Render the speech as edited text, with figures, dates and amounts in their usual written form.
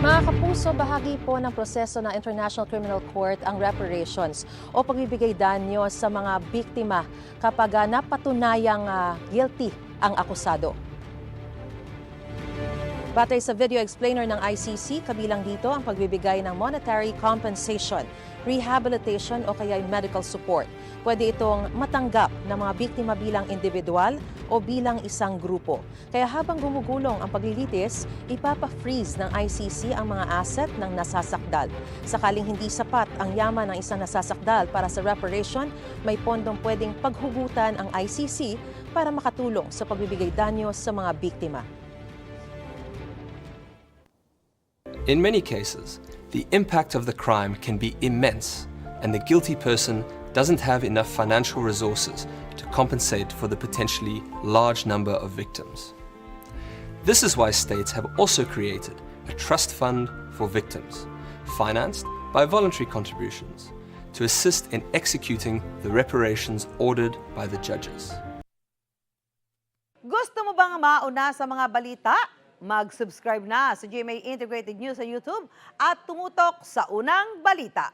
Mga kapuso, bahagi po ng proseso ng International Criminal Court ang reparations o pagbibigay danyo sa mga biktima kapag napatunayang guilty ang akusado. Batay sa video explainer ng ICC, kabilang dito ang pagbibigay ng monetary compensation, rehabilitation o kaya medical support. Pwede itong matanggap ng mga biktima bilang individual o bilang isang grupo. Kaya habang gumugulong ang paglilitis, ipapa-freeze ng ICC ang mga asset ng nasasakdal. Sakaling hindi sapat ang yaman ng isang nasasakdal para sa reparation, may pondong pwedeng paghugutan ang ICC para makatulong sa pagbibigay danyo sa mga biktima. In many cases, the impact of the crime can be immense, and the guilty person doesn't have enough financial resources to compensate for the potentially large number of victims. This is why states have also created a trust fund for victims, financed by voluntary contributions, to assist in executing the reparations ordered by the judges. Gusto mo bang mauna sa mga balita? Mag-subscribe na sa GMA Integrated News sa YouTube at tumutok sa unang balita.